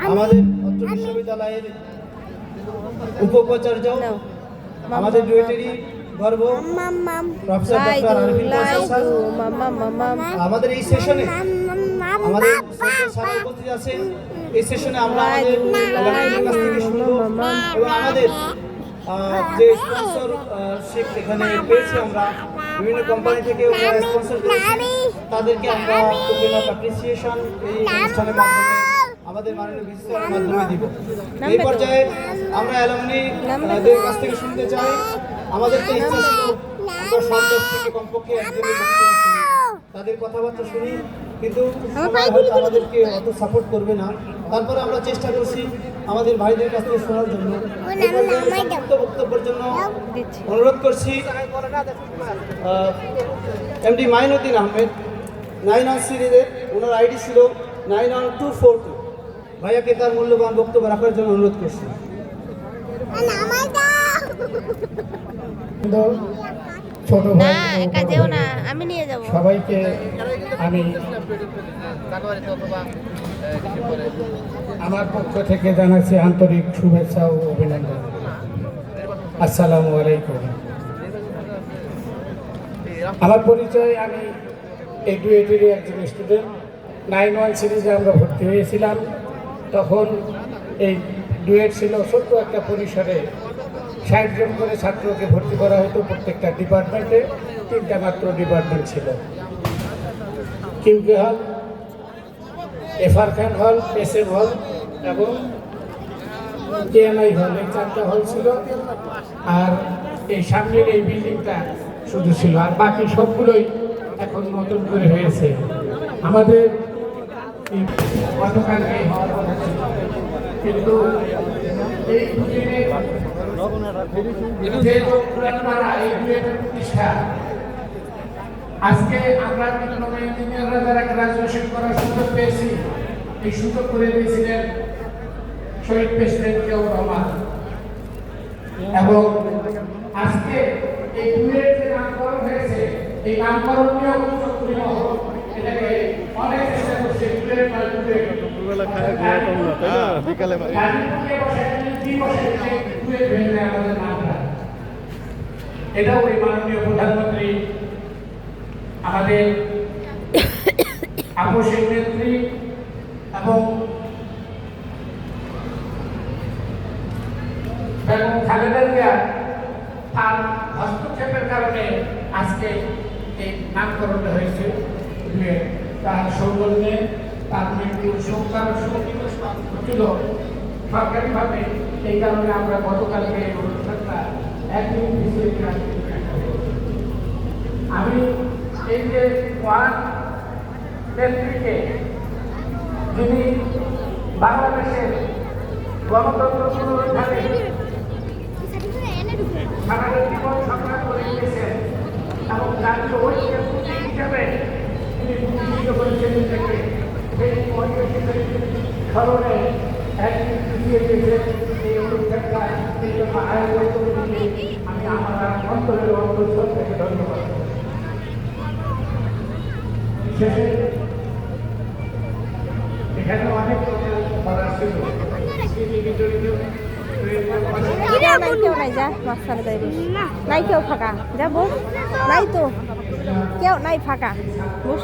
আমাদের অত্র বিশ্ববিদ্যালয়ের উপাচার্য, আমাদের ডুয়েটেরই গর্ব প্রফেসর ডক্টর আরফিন কৌশল স্যার, আমাদের এই সেশনে আমাদের স্যার উপস্থিত আছেন। এই সেশনে আমরা আমাদের কাছ থেকে শুনবো এবং আমাদের যে স্পন্সরশিপ এখানে পেয়েছি, আমরা বিভিন্ন কোম্পানি থেকে স্পন্সর পেয়েছি, তাদেরকে আমরা টোকেন অফ অ্যাপ্রিসিয়েশন এই অনুষ্ঠানের মাধ্যমে আমাদের মাননীয় ভিসির মাধ্যমে দিব। এই পর্যায়ে আমরা অ্যালুমনিদের কাছ থেকে শুনতে চাই। আমাদের তো ইচ্ছা ছিল আমরা সব থেকে কমপক্ষে একজনের বক্তব্য শুনি, তাদের কথাবার্তা শুনি, কিন্তু আমাদেরকে অত সাপোর্ট করবে না। তারপরে আমরা চেষ্টা করছি আমাদের ভাইদের কাছ থেকে শোনার জন্য। সংক্ষিপ্ত বক্তব্যের জন্য অনুরোধ করছি এমডি মাইনুদ্দিন আহমেদ, 9 সিরিজের, ওনার আইডি ছিল 91242। ভাইয়াকে তার মূল্যবান বক্তব্য রাখার জন্য অনুরোধ করছি। ছোট ভাই আমি নিয়ে যাব সবাইকে আমি আমার পক্ষ থেকে জানাচ্ছি আন্তরিক শুভেচ্ছা ও অভিনন্দন। আসসালামু আলাইকুম। আমার পরিচয়, আমি এই ডুয়েটেরই একজন স্টুডেন্ট। 9-1 সিরিজে আমরা ভর্তি হয়েছিলাম। তখন এই ডুয়েট ছিল ছোট্ট একটা পরিসরে, 60 জন করে ছাত্রকে ভর্তি করা হতো প্রত্যেকটা ডিপার্টমেন্টে। 3টা মাত্র ডিপার্টমেন্ট ছিল, কিউকে হল, এফআর খান হল, এসএম হল এবং কেএনআই হল। এই 4টা হল ছিল। আর এই সামনের এই বিল্ডিংটা শুধু ছিল, আর বাকি সবগুলোই এখন নতুন করে হয়েছে। আমাদের গতকাল এই হওয়ার কথা ছিল, কিন্তু এই দুদিনে আজকে আমরা ইঞ্জিনিয়াররা যারা গ্রাজুয়েশন করার সুযোগ পেয়েছি, এই সুযোগ করে দিয়েছিলেন শহীদ প্রেসিডেন্ট জিয়াউর রহমান। এবং আজকে এই ডুয়েট যে নামকরণ হয়েছে, এই নামকরণ নিয়ে এটাকে অনেক চেষ্টা করছে। এটাও ওই মাননীয় প্রধানমন্ত্রী, আমাদের আপসের নেত্রী এবং খালেদা জিয়া তার হস্তক্ষেপের কারণে আজকে এই নামকরণটা হয়েছে। তার সৌজন্যে তার মৃত্যুর সংখ্যার ছিল সরকারিভাবে। এই কারণে আমরা গতকালকে এই অনুষ্ঠানটা একদিন পিছিয়ে আমি এই যে ওয়ান নেত্রীকে, যিনি বাংলাদেশের গণতন্ত্র পুনরুদ্ধারে সারা জীবন সংগ্রাম করে গিয়েছেন এবং জাতীয় ঐক্যের প্রতীক হিসেবে তিনি প্রতিষ্ঠিত করেছেন নিজেকে, সেই ঐক্যের স্মরণে একদিন পিছিয়ে গিয়েছেন এই অনুষ্ঠানটা। এই জন্য আয়োজন করে দিয়ে আমি আমার অন্তরের অন্তঃস্থল থেকে ধন্যবাদ। শেষে এখানে অনেক করার ছিল, কেউ নাই, যা মাঝখানে তৈরি নাই, কেউ ফাঁকা, যা বস, নাই তো কেউ নাই, ফাঁকা বস।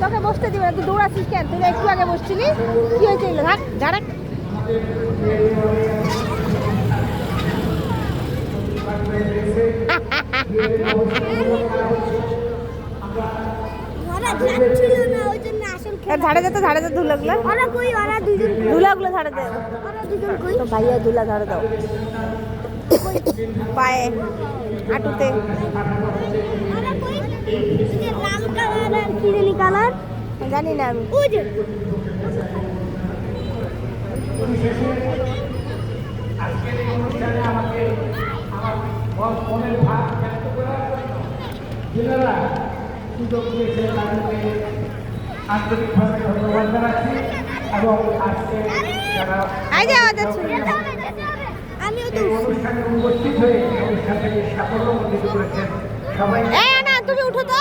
তোকে বসতে দিবে না, তুই দৌড়াচ্ছিস কেন? তুই একটু আগে বসছিলি, কি হয়েছে? থাক ঝাড়া। ঝাড়ে যেত, ঝাড়ে যেত ধুলাগুলো, ধুলাগুলো ঝাড়ে দেয়। ভাইয়া ধুলা ঝাড়ে দাও পায়ে, হাঁটুতে। জানি না আমি। পরিশেষে আজকের এই অনুষ্ঠানে আমাকে আমার মনের ভাব ব্যক্ত করার জন্য যারা সুযোগ দিয়েছে তাদেরকে আন্তরিকভাবে ধন্যবাদ জানাচ্ছি এবং আজকে যারা এই অনুষ্ঠানে উপস্থিত হয়ে অনুষ্ঠানটাকে সাফল্য মণ্ডিত করেছেন সবাই তুমি উঠো তো।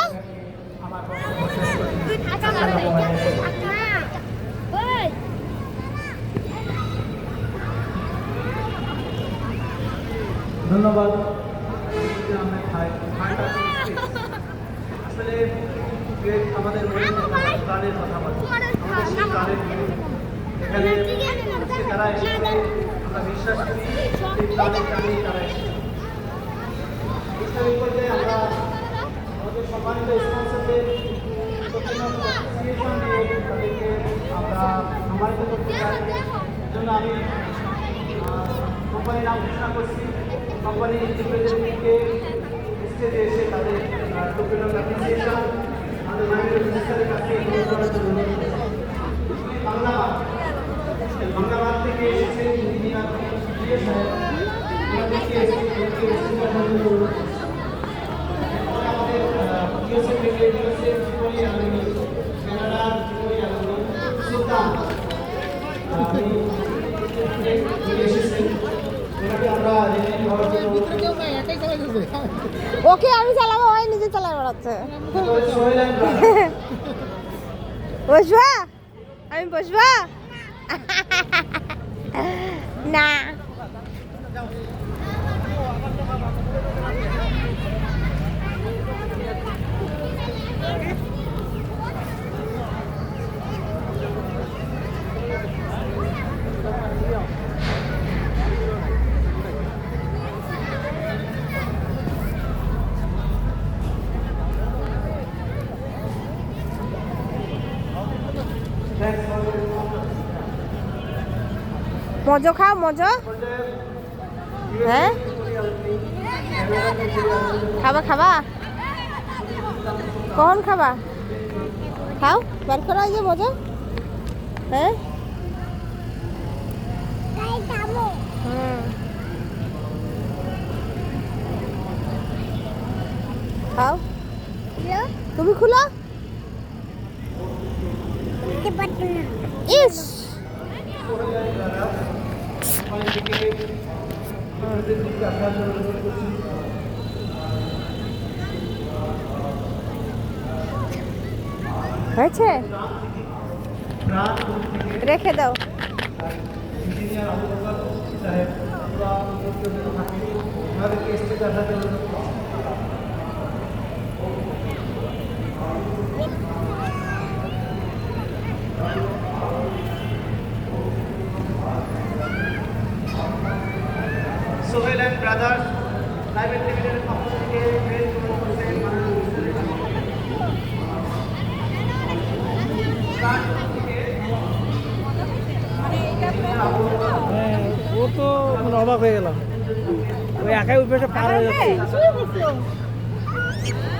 ধন্যবাদ। আসলে আমাদের প্রাণের কথা বলে এখানে যারা এসেছে আমরা বিশ্বাস করি সেই প্রাণের কারণেই তারা এসেছে। এই পর্যায়ে আমরা আমাদের সম্মানিত স্পন্সরদের তাদেরকে আমরা সম্মানিত করতে চাই। জন্য আমি কোম্পানির নাম ঘোষণা করছি। কোম্পানির রিপ্রেজেন্টেটিভকে স্টেজে এসে তাদের টোকেন অফ অ্যাপ্রিসিয়েশন আমাদের মাননীয় মিনিস্টারের কাছে গ্রহণ করার জন্য অনুরোধ করছি। বাংলাবাদ থেকে এসেছেন ইঞ্জিনিয়ার প্রিয় সাহেব, ওনাদেরকে আমাদের ইউএসএ থেকে ইউএসএ ত্রিপুরি আলমী, কানাডার ত্রিপুরি আলমী সুলতান এসেছেন। ওনাকে আমরা রেজিস্ট্রি হওয়ার জন্য ওকে আমি চালাবো, ওই নিজে চালাই বেড়াচ্ছে। বসবা? আমি বসবা না। মজো খাও, মজো। হ্যাঁ খাবা খাবা, কখন খাবা? খাও, বার করো এই যে মজা। হ্যাঁ খাও, তুমি খুলো। ইস হয়েছে, রেখে দাও। ইঞ্জিনিয়ার আবু বকর সাহেব ওনাদেরকে স্টেজে আসার জন্য অনুরোধ করছি। সোহেল অ্যান্ড ব্রাদার্স প্রাইভেট লিমিটেডের পক্ষ থেকে প্রেস গ্রহণ করছেন ও তো মানে অবাক হয়ে গেলাম, ওই একাই উঠে পার হয়ে যাচ্ছে।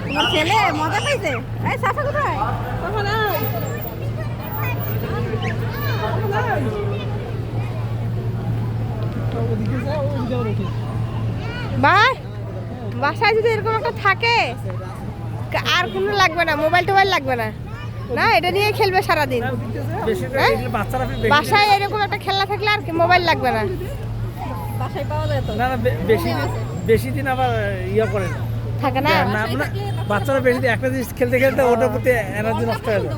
তোমার ছেলে মজা পাইছে। এই সাফা কোথায়? ভাই বাসায় যদি এরকম একটা থাকে আর কোনো লাগবে না, মোবাইল টোবাইল লাগবে না, না এটা নিয়ে খেলবে সারাদিন। বাসায় এরকম একটা খেলনা থাকলে আর মোবাইল লাগবে না। বাসায় পাওয়া যায় তো না না, বেশি দিন আবার ইয়ে করে না, থাকে না। বাচ্চারা বেশি দিন একটা জিনিস খেলতে খেলতে ওটার প্রতি এনার্জি নষ্ট হয়ে যায়।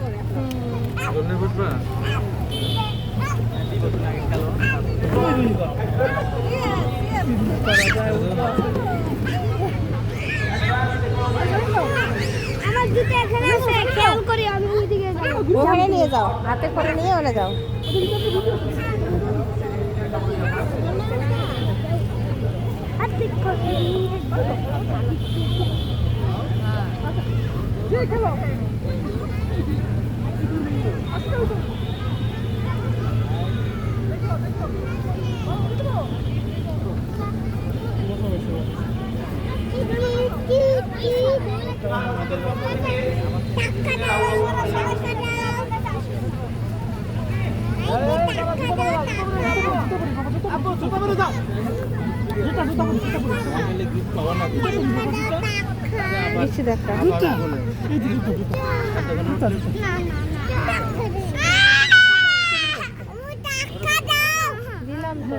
ওখানে নিয়ে যাও, হাতে করে নিয়ে ওখানে যাও। দিচ্ছি দেখা দিলাম তো